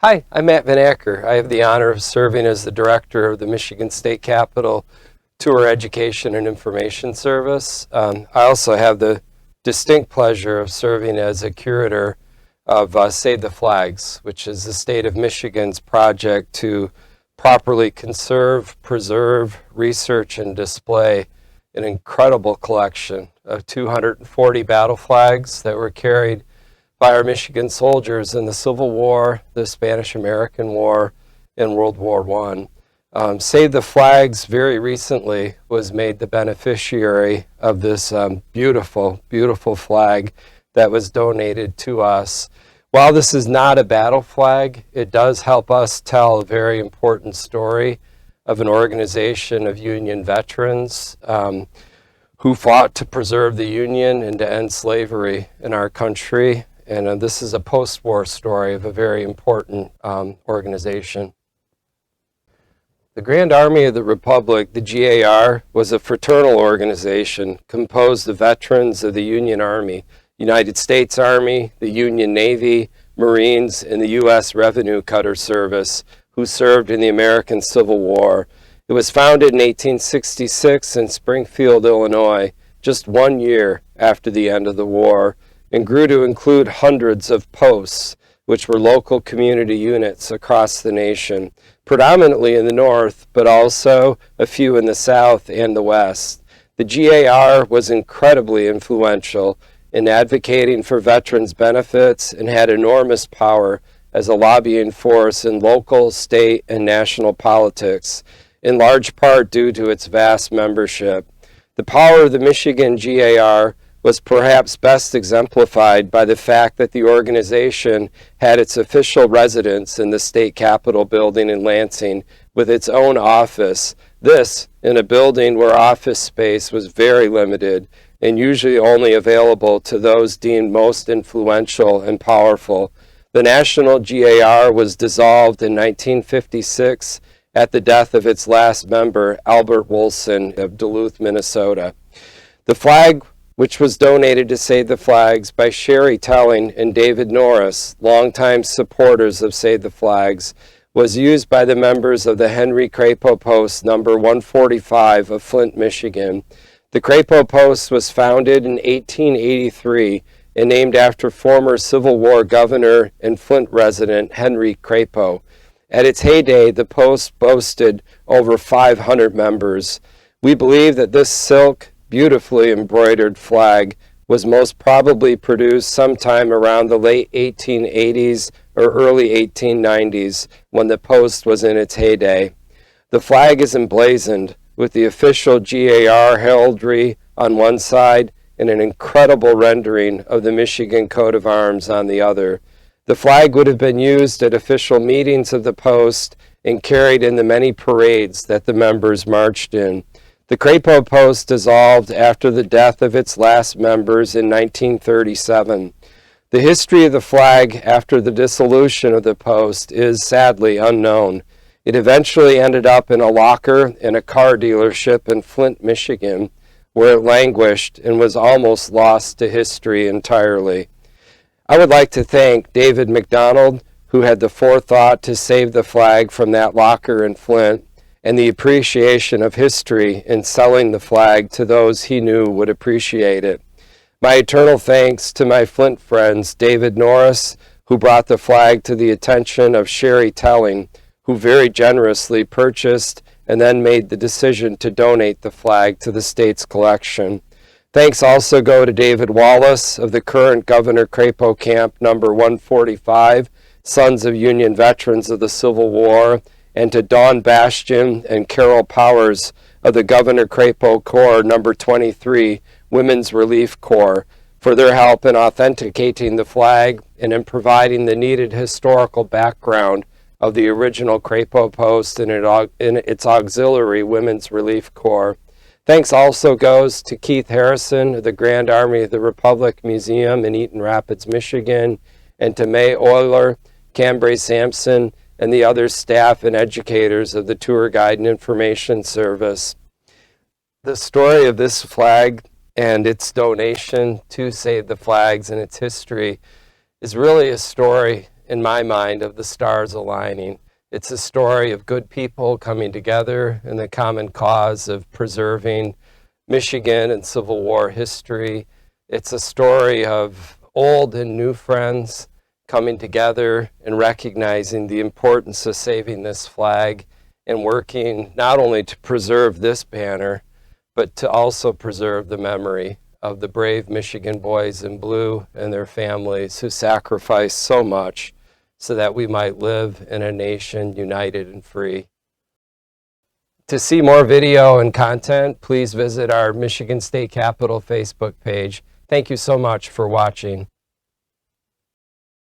Hi, I'm Matt Van Acker. I have the honor of serving as the director of the Michigan State Capitol Tour Education and Information Service. I also have the distinct pleasure of serving as a curator of Save the Flags, which is the state of Michigan's project to properly conserve, preserve, research, and display an incredible collection of 240 battle flags that were carried by our Michigan soldiers in the Civil War, the Spanish-American War, and World War I. Save the Flags very recently was made the beneficiary of this beautiful, beautiful flag that was donated to us. While this is not a battle flag, it does help us tell a very important story of an organization of Union veterans who fought to preserve the Union and to end slavery in our country. And this is a post-war story of a very important organization. The Grand Army of the Republic, the G.A.R., was a fraternal organization composed of veterans of the Union Army, United States Army, the Union Navy, Marines, and the U.S. Revenue Cutter Service, who served in the American Civil War. It was founded in 1866 in Springfield, Illinois, just 1 year after the end of the war, and grew to include hundreds of posts, which were local community units across the nation, predominantly in the north, but also a few in the south and the west. The G.A.R. was incredibly influential in advocating for veterans' benefits and had enormous power as a lobbying force in local, state, and national politics, in large part due to its vast membership. The power of the Michigan G.A.R. was perhaps best exemplified by the fact that the organization had its official residence in the state capitol building in Lansing with its own office. This in a building where office space was very limited and usually only available to those deemed most influential and powerful. The National G.A.R. was dissolved in 1956 at the death of its last member, Albert Wolson of Duluth, Minnesota. The flag, which was donated to Save the Flags by Sherry Telling and David Norris, longtime supporters of Save the Flags, was used by the members of the Henry Crapo Post number 145 of Flint, Michigan. The Crapo Post was founded in 1883 and named after former Civil War governor and Flint resident Henry Crapo. At its heyday, the Post boasted over 500 members. We believe that this silk, beautifully embroidered flag was most probably produced sometime around the late 1880s or early 1890s when the Post was in its heyday. The flag is emblazoned with the official G.A.R. heraldry on one side and an incredible rendering of the Michigan coat of arms on the other. The flag would have been used at official meetings of the Post and carried in the many parades that the members marched in. The Crapo Post dissolved after the death of its last members in 1937. The history of the flag after the dissolution of the Post is sadly unknown. It eventually ended up in a locker in a car dealership in Flint, Michigan, where it languished and was almost lost to history entirely. I would like to thank David McDonald, who had the forethought to save the flag from that locker in Flint, and the appreciation of history in selling the flag to those he knew would appreciate it. My eternal thanks to my Flint friends, David Norris, who brought the flag to the attention of Sherry Telling, who very generously purchased and then made the decision to donate the flag to the state's collection. Thanks also go to David Wallace of the current Governor Crapo Camp number 145, Sons of Union Veterans of the Civil War, and to Dawn Bastian and Carol Powers of the Governor Crapo Corps number 23, Women's Relief Corps, for their help in authenticating the flag and in providing the needed historical background of the original Crapo Post and its auxiliary Women's Relief Corps. Thanks also goes to Keith Harrison of the Grand Army of the Republic Museum in Eaton Rapids, Michigan, and to May Euler, Cambray Sampson, and the other staff and educators of the Tour Guide and Information Service. The story of this flag and its donation to Save the Flags and its history is really a story in my mind, of the stars aligning. It's a story of good people coming together in the common cause of preserving Michigan and Civil War history. It's a story of old and new friends coming together and recognizing the importance of saving this flag and working not only to preserve this banner, but to also preserve the memory of the brave Michigan boys in blue and their families who sacrificed so much so that we might live in a nation united and free. To see more video and content, please visit our Michigan State Capitol Facebook page. Thank you so much for watching.